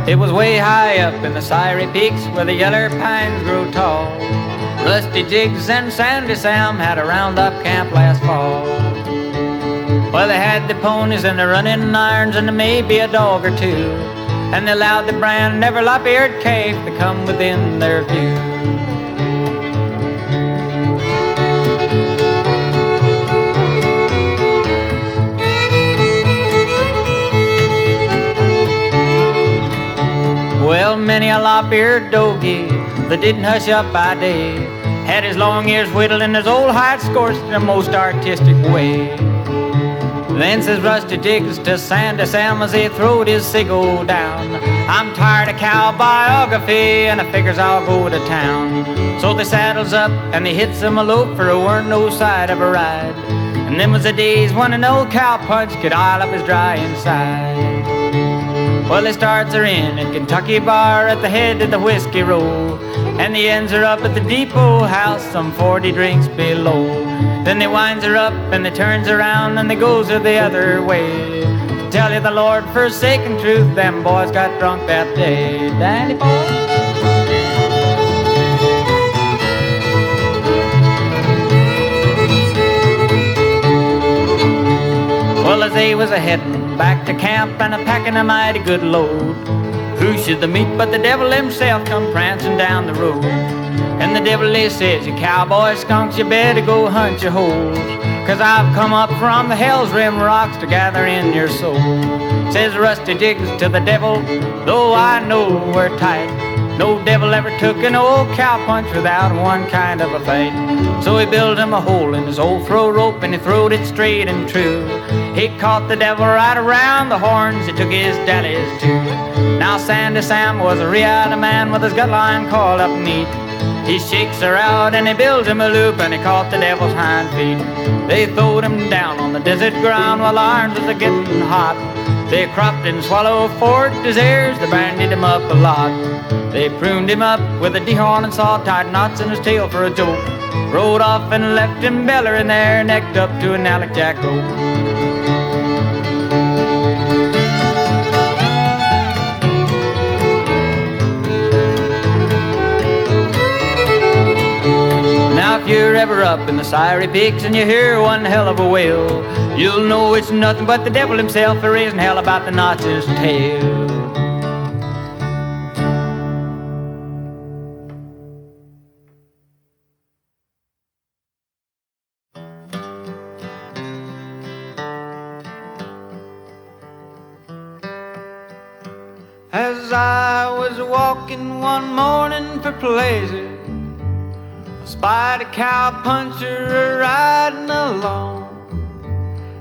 It was way high up in the Syrie peaks where the yeller pines grow tall. Rusty Jiggs and Sandy Sam had a roundup camp last fall. Well, they had the ponies and the running irons and maybe a dog or two, and they allowed the brand every lop-eared calf to come within their view. Well, many a lop-eared Dogie that didn't hush up by day had his long ears whittled and his old hide scorched in a most artistic way. Then says Rusty Jiggs to Sandy Sam as he throwed his ciggo down, I'm tired of cow biography and I figures I'll go to town. So they saddles up and they hits them a lope, for there weren't no sight of a ride. And them was the days when an old cow punch could oil up his dry inside. Well, they starts her in Kentucky bar at the head of the whiskey row, and the ends are up at the depot house some 40 drinks below. Then they winds her up and they turns around and they goes her the other way. To tell you the Lord forsaken truth, them boys got drunk that day. Danny boy. Well, as they was a-headin' back to camp and a-packing a mighty good load, who should they meet but the devil himself come prancing down the road. And the devil he says, you cowboy skunks, you better go hunt your holes, 'cause I've come up from the Hell's Rim rocks to gather in your soul. Says Rusty Jiggs to the devil, though I know we're tight, no devil ever took an old cow punch without one kind of a fight. So he built him a hole in his old throw rope and he throwed it straight and true. He caught the devil right around the horns, he took his dallies too. Now Sandy Sam was a real man with his gut line coiled up neat. He shakes her out and he builds him a loop and he caught the devil's hind feet. They throwed him down on the desert ground while the irons was a-getting hot. They cropped and swallowed forked his ears, they bandied him up a lot. They pruned him up with a dehorn and saw tied knots in his tail for a joke. Rode off and left him bellering there, necked up to an Alec Jack rope. Now if you're ever up in the Syrie peaks and you hear one hell of a wail, you'll know it's nothing but the devil himself raising hell about the knots in his tail. As I was walking one morning for pleasure, I spied a cow puncher riding along.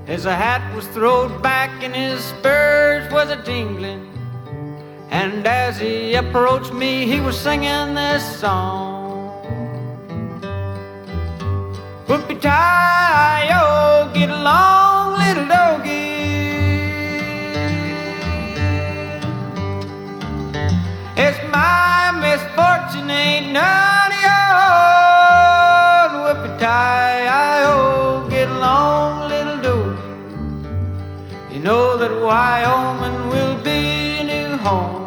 His hat was throwed back and his spurs was a-jingling, and as he approached me he was singing this song. Whoopie-tie-o, get along little doggy, it's my misfortune, ain't none of yours. Whoopie-tie-o, get along, little doggy. You know that Wyoming will be a new home.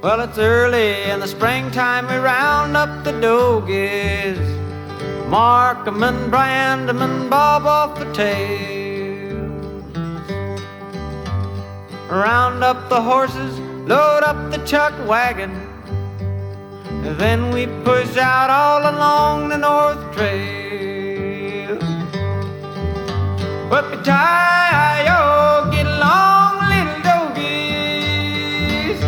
Well, it's early in the springtime, we round up the Dogies, mark 'em and brand 'em and bob off the tails. Round up the horses, load up the chuck wagon, then we push out all along the North Trail. Whoopie-tie-o, get along little doggies,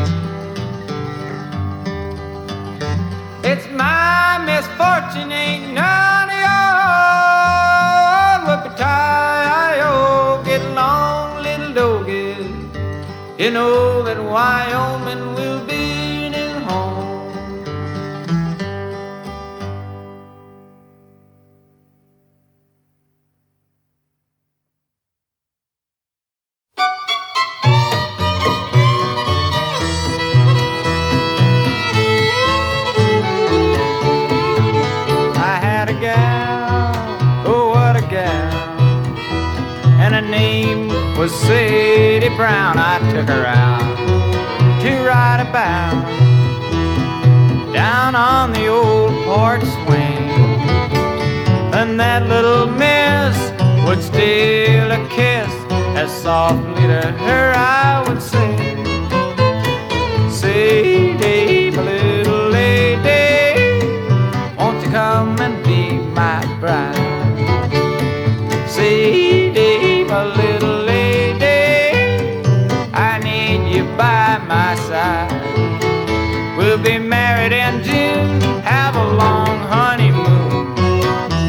it's my misfortune, ain't none of yours. Whoopie-tie-o, get along little doggies. You know that Wyoming will be a new home. name was Sadie Brown. I took her out to ride about down on the old porch swing, and that little miss would steal a kiss as softly to her I would say, Sadie, my little lady, won't you come and be my bride? Sadie, my little lady, I need you by my side. We'll be married in June, have a long honeymoon,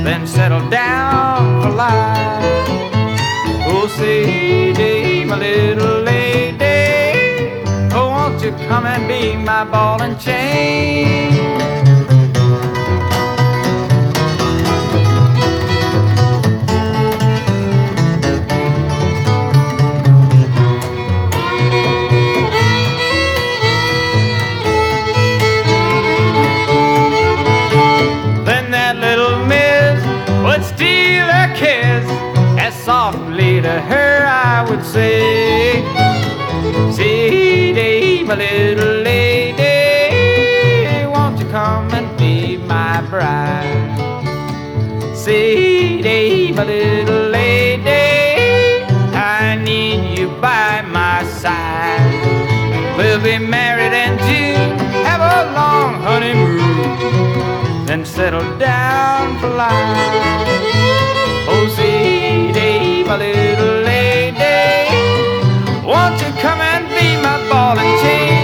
then settle down for life. Oh, Sadie, my little lady, oh, won't you come and be my ball and chain? Then that little miss would steal a kiss, as softly to her I would say, Sadie, my little lady, won't you come and be my bride? Sadie, my little lady, I need you by my side. We'll be married in June, have a long honeymoon, then settle down for life. Oh, Sadie, my little lady, won't you come and be my ball and chain?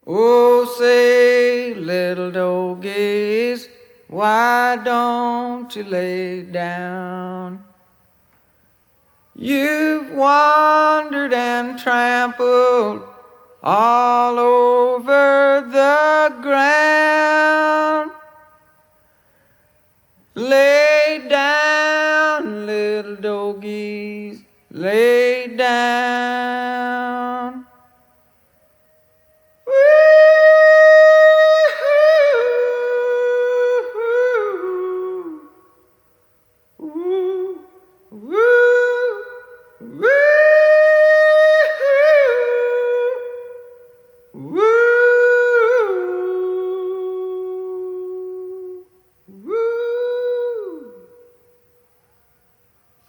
Oh, say, little Dogies, why don't you lay down? You've wandered and trampled all over the ground. Lay down, little Dogies, lay down.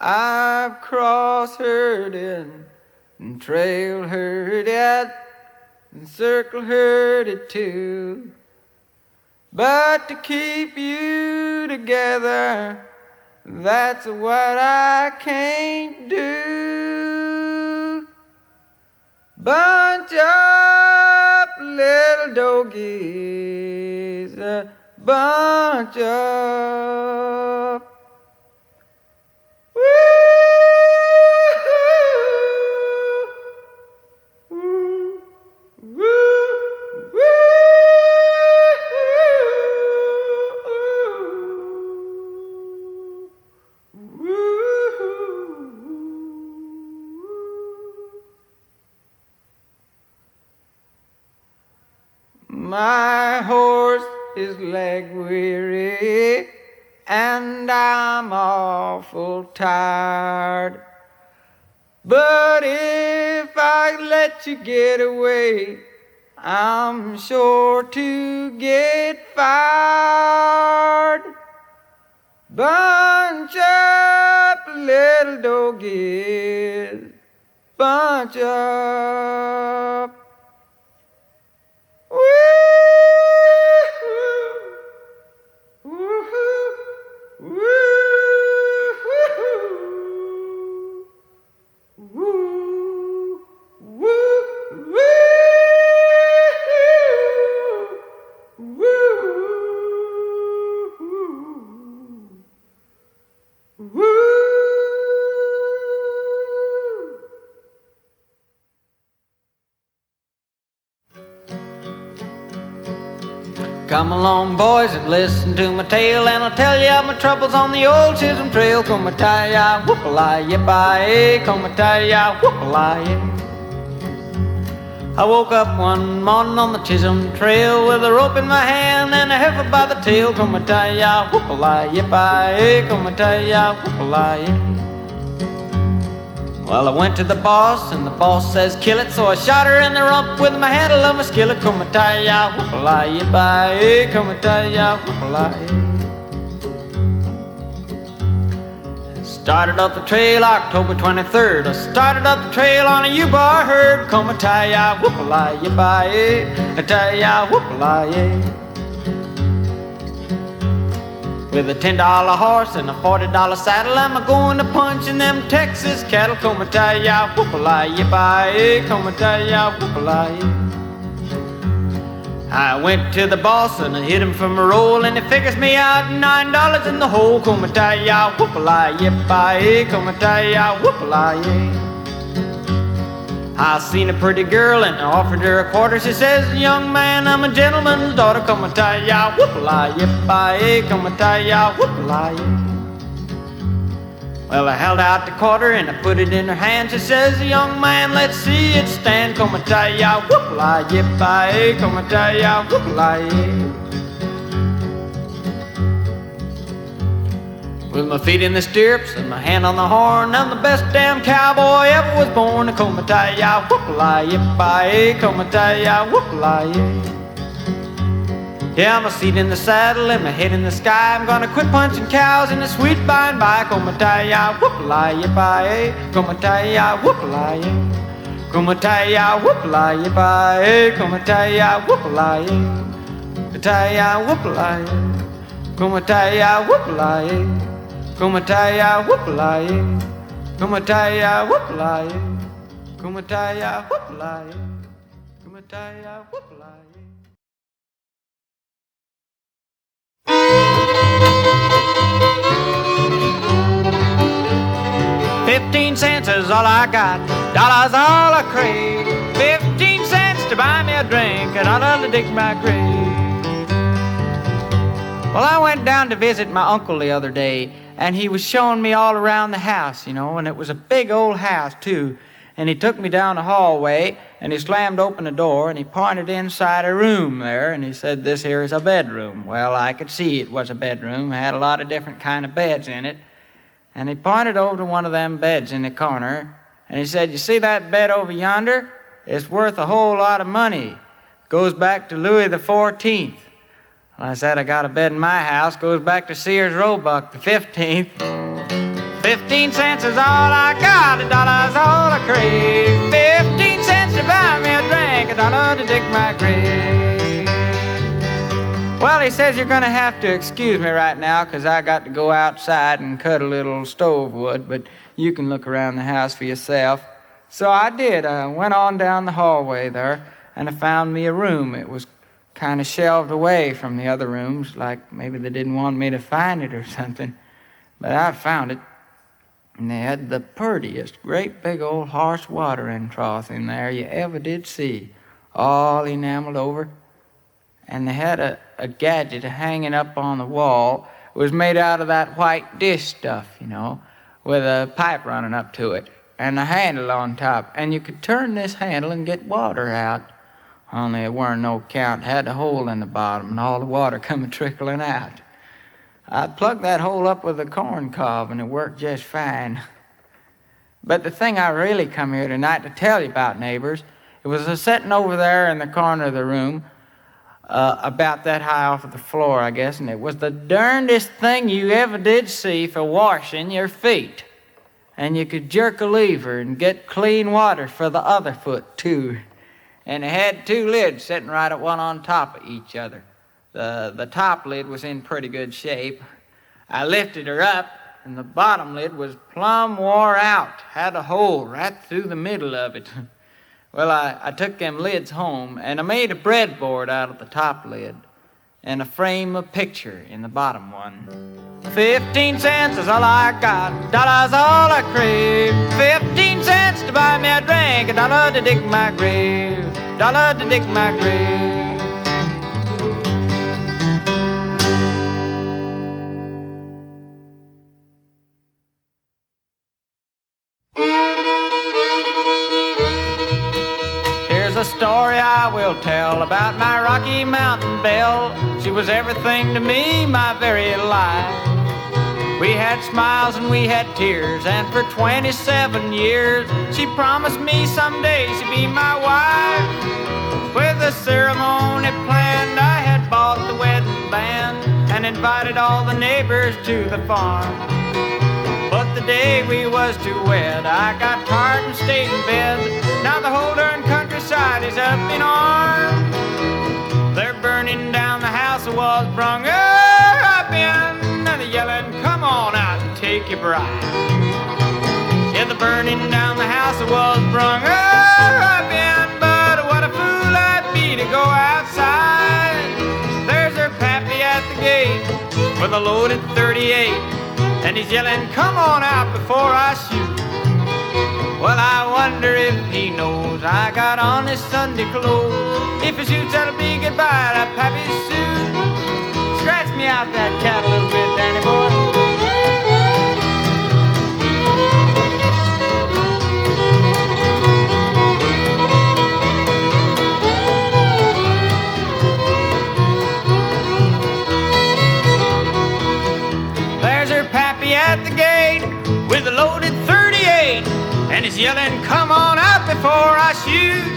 I've cross-herded and trail-herded and circle-herded too, but to keep you together, that's what I can't do. Bunch up, little Dogies, bunch up. My horse is leg weary and I'm awful tired, but if I let you get away, I'm sure to get fired. Bunch up, little Dogies, bunch up. Come along, boys, and listen to my tale, and I'll tell you of my troubles on the old Chisholm Trail. Come-a-tie-ya, whoop-a-lie-ya-bye, come-a-tie-ya, whoop-a-lie-ya. I woke up one morning on the Chisholm Trail with a rope in my hand and a heifer by the tail. Come-a-tie-ya, whoop-a-lie-yip-I-ay, come-a-tie-ya, whoop-a-lie-yip. Well, I went to the boss, and the boss says kill it, so I shot her in the rump with my handle of my skillet. Come-a-tie-ya, whoop-a-lie-yip-I-ay, come-a-tie-ya, whoop-a-lie-yip. Started up the trail October 23rd. I started up the trail on a U-bar herd. Come-a-tie-ya, whoop-a-lie-yip-I-ay, a-tie-ya, whoop-a-lie-yip. With a $10 horse and a $40 saddle, I'm a-going to punch in them Texas cattle. Come-a-tie-ya, whoop-a-lie-yip-I-ay, come-a-tie-ya, whoop-a-lie-yip. I went to the boss and I hit him from a roll, and he figures me out $9 in the hole. Come-a-tie-ya, whoop-a-lie-yip-I-ay, come-a-tie-ya, whoop-a-lie-yip. I seen a pretty girl and I offered her a quarter. She says, young man, I'm a gentleman's daughter. Come-a-tie-ya, whoop-a-lie-yip-I-ay, come-a-tie-ya, whoop-a-lie-yip. Well, I held out the quarter and I put it in her hand. She says, young man, let's see it stand. Come-a-tie-ya, whoop-a-lie-yip-I-ay, come-a-tie-ya, whoop-a-lie-yip. With my feet in the stirrups and my hand on the horn, I'm the best damn cowboy ever was born. Come-a-tie-ya, whoop-a-lie-yip-I-ay, come-a-tie-ya, whoop-a-lie-yip. Yeah, my seat in the saddle and my head in the sky. I'm gonna quit punching cows in the sweet by and by. Come-a-tie-ya, whoop-a-lie-yip-I-ay, come-a-tie-ya, whoop-a-lie-yip. Come-a-tie-ya, whoop-a-lie-yip-I-ay, come-a-tie-ya, whoop-a-lie-yip. Come-a-tie-ya, whoop-a-lie-yip. Come-a-tie-ya, whoop-a-lie-yip. Come-a-tie-ya, whoop-a-lie-yip. Come-a-tie-ya, whoop-a-lie-yip. Come-a-tie-ya, whoop-a-lie-yip. Come-a-tie-ya, whoop-a-lie-yip. 15 cents is all I got, dollars all I crave. 15 cents to buy me a drink, and I'd love to dig my grave. Well, I went down to visit my uncle the other day, and he was showing me all around the house, you know, and it was a big old house, too. And he took me down the hallway, and he slammed open the door, and he pointed inside a room there, and he said, this here is a bedroom. Well, I could see it was a bedroom. It had a lot of different kind of beds in it. And he pointed over to one of them beds in the corner, and he said, you see that bed over yonder? It's worth a whole lot of money. Goes back to Louis the 14th. Well, I said, I got a bed in my house. Goes back to Sears Roebuck the 15th. 15 cents is all I got, $1's all I crave. 15 cents to buy me a drink, $1 to dig my grave. Well, he says you're going to have to excuse me right now because I got to go outside and cut a little stove wood, but you can look around the house for yourself. So I did. I went on down the hallway there, and I found me a room. It was kind of shelved away from the other rooms, like maybe they didn't want me to find it or something. But I found it, and they had the purtiest great big old horse watering trough in there you ever did see, all enameled over. And they had a gadget hanging up on the wall. It was made out of that white dish stuff, you know, with a pipe running up to it and a handle on top. And you could turn this handle and get water out. Only it weren't no count. It had a hole in the bottom and all the water coming trickling out. I plugged that hole up with a corn cob and it worked just fine. But the thing I really come here tonight to tell you about, neighbors, it was a sitting over there in the corner of the room, about that high off of the floor, I guess, and it was the darndest thing you ever did see for washing your feet. And you could jerk a lever and get clean water for the other foot, too. And it had two lids sitting right at one on top of each other. The top lid was in pretty good shape. I lifted her up, and the bottom lid was plumb wore out, had a hole right through the middle of it. Well, I took them lids home, and I made a breadboard out of the top lid and a frame of picture in the bottom one. 15 cents is all I got, $1's all I crave. 15 cents to buy me a drink, $1 to dig my grave, $1 to dig my grave. A story I will tell about my Rocky Mountain Belle. She was everything to me, my very life. We had smiles and we had tears, and for 27 years she promised me someday she'd be my wife. With the ceremony planned, I had bought the wedding band and invited all the neighbors to the farm. But the day we was to wed, I got tired and stayed in bed. Now the whole darn countryside is up in arms. They're burning down the house I was brung up in, and they're yelling, come on out and take your bride. Yeah, they're burning down the house I was brung up in, but what a fool I'd be to go outside. There's her pappy at the gate with a loaded 38, and he's yelling, come on out before I shoot. Well, I wonder if he knows I got on this Sunday clothes. If he shoots, that'll be goodbye to pappy's suit. Scratch me out that cat a little bit, Danny boy. There's her pappy at the gate with a loaded 38, and he's yelling, come on out before I shoot.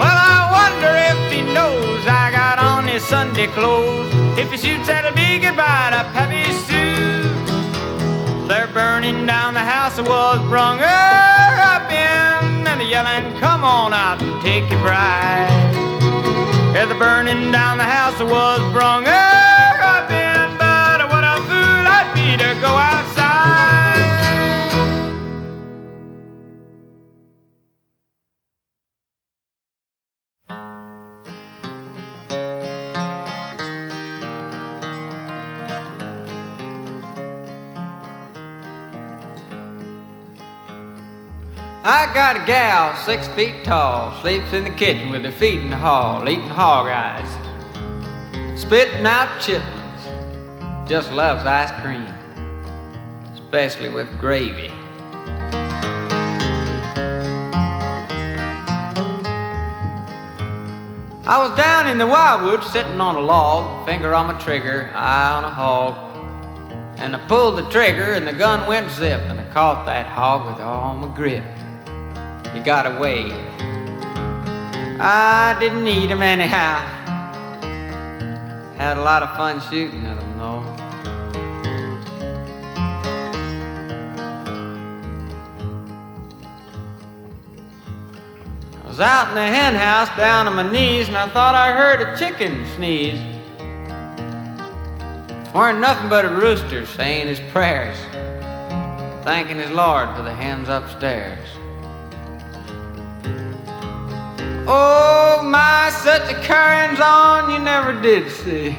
Well, I wonder if he knows I got on his Sunday clothes. If he shoots, that'll be goodbye to pappy's suit. They're burning down the house I was brung up in, and they're yelling, come on out and take your bride. Yeah, they're burning down the house I was brung up in, but what a fool I'd be to go outside. I got a gal 6 feet tall, sleeps in the kitchen with her feet in the hall, eating hog eyes, spitting out chitlins, just loves ice cream, especially with gravy. I was down in the wildwood sitting on a log, finger on my trigger, eye on a hog, and I pulled the trigger and the gun went zip, and I caught that hog with all my grip. He got away. I didn't eat him anyhow. Had a lot of fun shooting at him though. I was out in the hen house down on my knees, and I thought I heard a chicken sneeze. It weren't nothing but a rooster saying his prayers, thanking his Lord for the hens upstairs. Oh my, such a carryings on you never did see.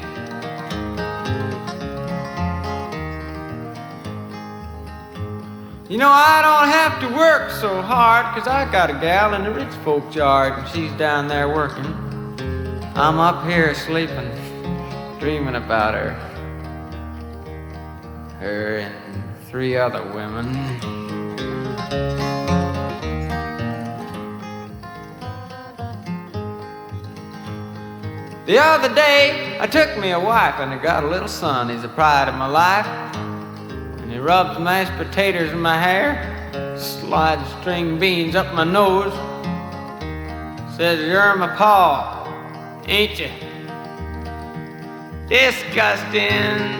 You know, I don't have to work so hard, 'cause I got a gal in the rich folks' yard, and she's down there working. I'm up here sleeping, dreaming about her. Her and 3 other women. The other day, I took me a wife, and I got a little son. He's the pride of my life. And he rubs mashed potatoes in my hair, slides string beans up my nose, says, you're my pa, ain't you? Disgusting.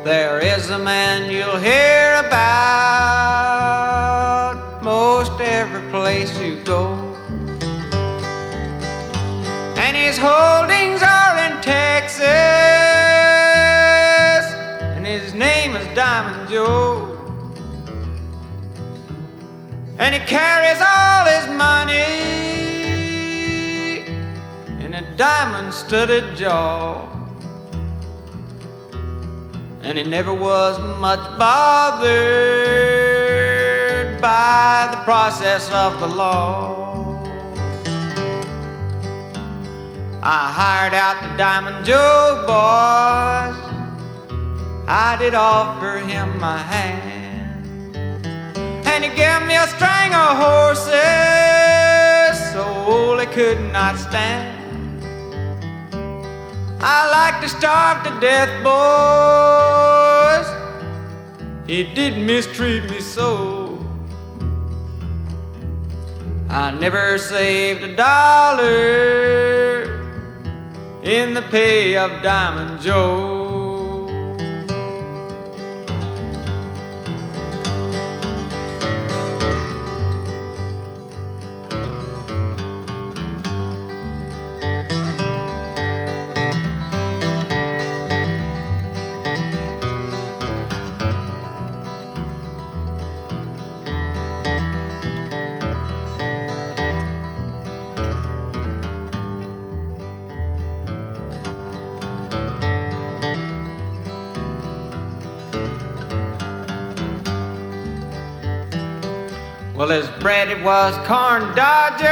There is a man you'll hear about most every place you go, and his holdings are in Texas, and his name is Diamond Joe, and he carries all his money in a diamond-studded jaw. and he never was much bothered by the process of the law. I hired out the Diamond Joe boys, I did offer him my hand, and he gave me a string of horses so they could not stand. I like to starve to death, boys, he did mistreat me so. I never saved a dollar in the pay of Diamond Joe. Well, his bread it was corn dodger,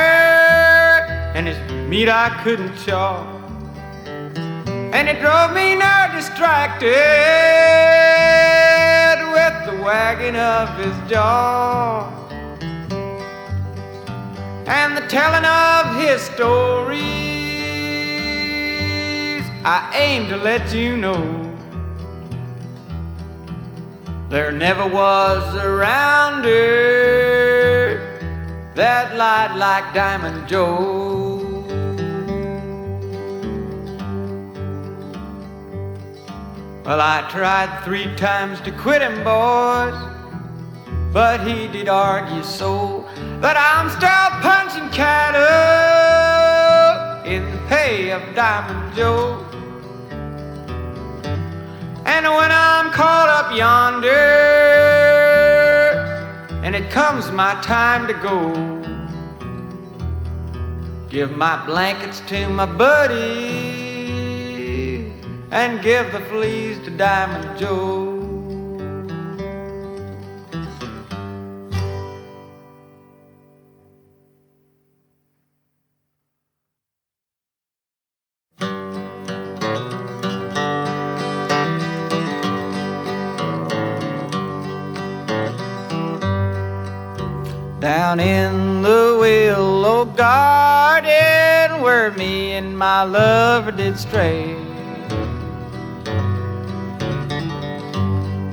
and his meat I couldn't chaw, and it drove me now distracted with the wagging of his jaw and the telling of his stories. I aim to let you know there never was a rounder that lied like Diamond Joe. Well, I tried 3 times to quit him, boys, but he did argue so that I'm still punching cattle in the pay of Diamond Joe. And when I'm caught up yonder and it comes my time to go, give my blankets to my buddy and give the fleas to Diamond Joe. Down in the willow garden where me and my lover did stray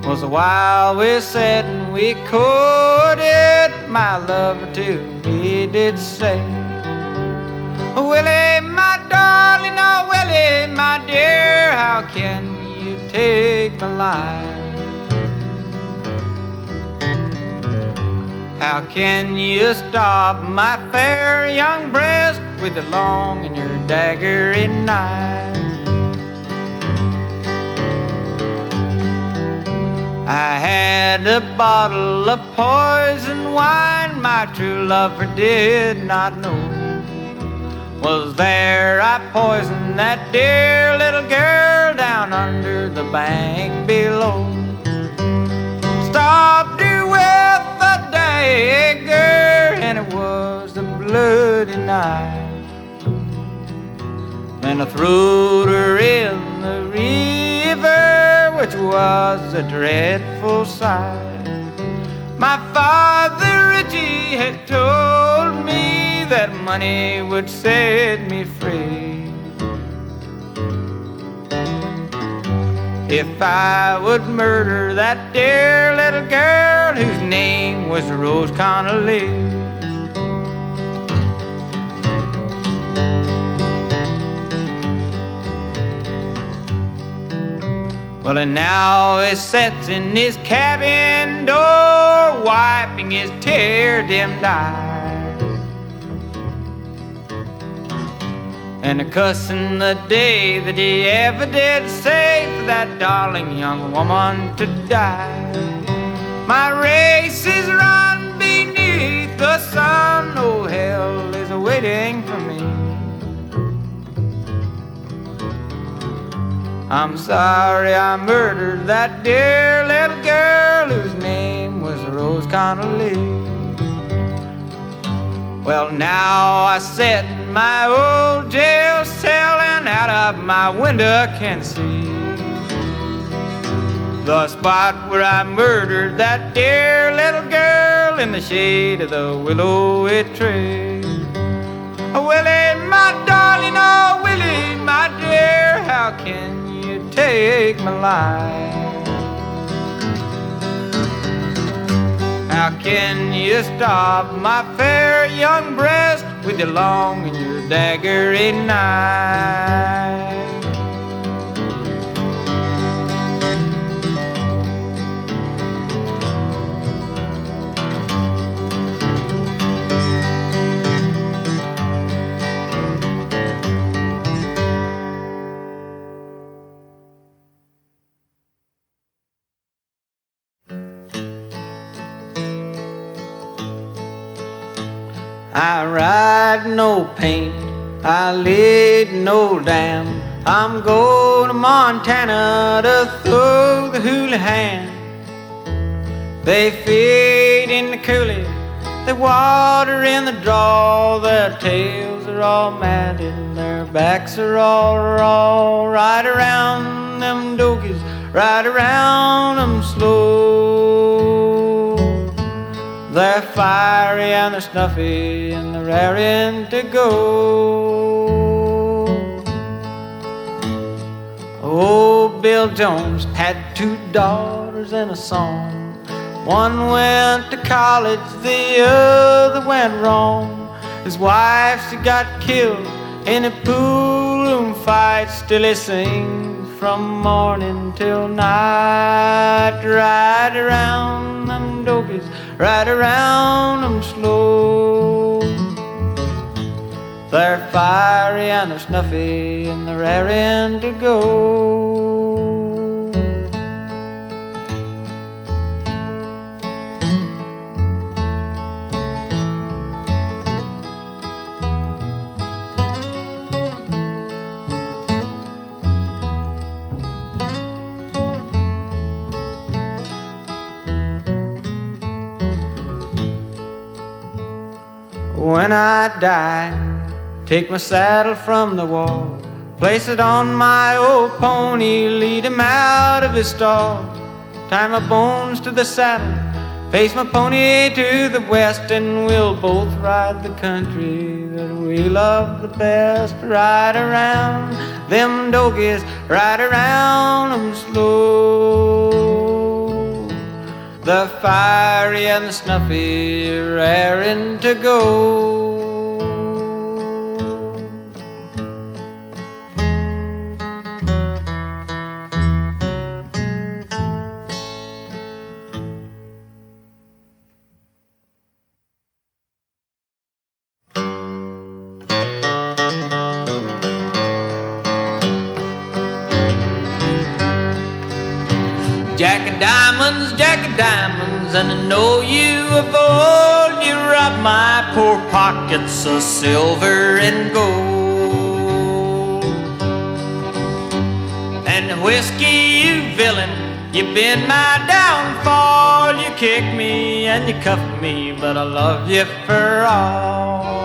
was a while we sat and we courted, my lover to me did say, Willie, my darling, oh Willie, my dear, how can you take my life? How can you stop my fair young breast with the long and your dagger in knife? I had a bottle of poison wine my true lover did not know. Was there I poisoned that dear little girl down under the bank below. Stopped her with a dagger and it was a bloody knife. Then I threw her in the river, which was a dreadful sight. My father Richie had told me that money would set me free if I would murder that dear little girl whose name was Rose Connolly. Well, and now he sits in his cabin door, wiping his tear-dimmed eyes, and a-cussing the day that he ever did save for that darling young woman to die. My race is run beneath the sun, oh hell is waiting for me. I'm sorry I murdered that dear little girl whose name was Rose Connolly. Well, now I sit in my old jail cell and out of my window can see the spot where I murdered that dear little girl in the shade of the willowy tree. Oh, Willie, my darling, oh, Willie, my dear, how can you take my life? How can you stop my fair young breast with your long and your daggery knife? I ride no paint, I lead no dam. I'm going to Montana to throw the hula hand. They feed in the coulee, they water in the draw. Their tails are all matted, their backs are all right around them Dogies, right around them slow. They're fiery and they're snuffy and they're raring to go. Old Bill Jones had 2 daughters and a son. One went to college, the other went wrong. His wife, she got killed in a pool room fight. Still he sings from morning till night. Ride around them Dogies, ride around them slow. They're fiery and they're snuffy and they're raring to go. When I die, take my saddle from the wall, place it on my old pony, lead him out of his stall, tie my bones to the saddle, face my pony to the west, and we'll both ride the country that we love the best. Ride around them Dogies, ride around them slow. The fiery and the snuffy, raring to go. Jack of diamonds, and I know you of old. You robbed my poor pockets of silver and gold. And whiskey, you villain, you've been my downfall. You kicked me and you cuffed me, but I love you for all.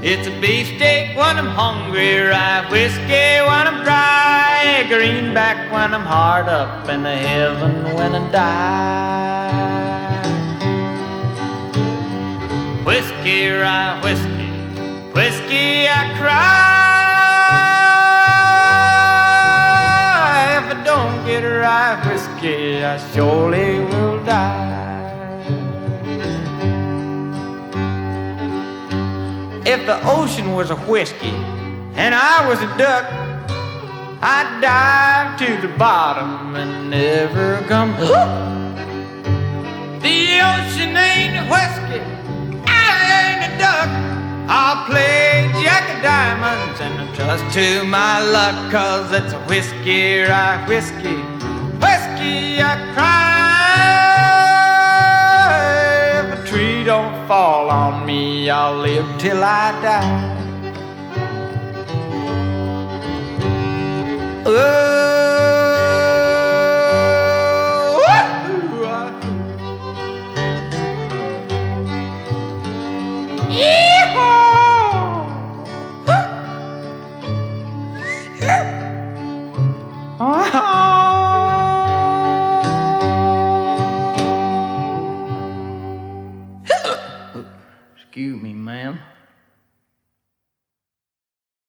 It's a beefsteak when I'm hungry, rye whiskey when I'm dry, greenback when I'm hard up, and the heaven when I die. Whiskey, rye whiskey, whiskey I cry. If I don't get rye whiskey, I surely will die. If the ocean was a whiskey and I was a duck, I'd dive to the bottom and never come up. The ocean ain't a whiskey, I duck. I'll play Jack of Diamonds and I trust to my luck, 'cause it's a whiskey, right whiskey, whiskey I cry. If a tree don't fall on me, I'll live till I die. Oh,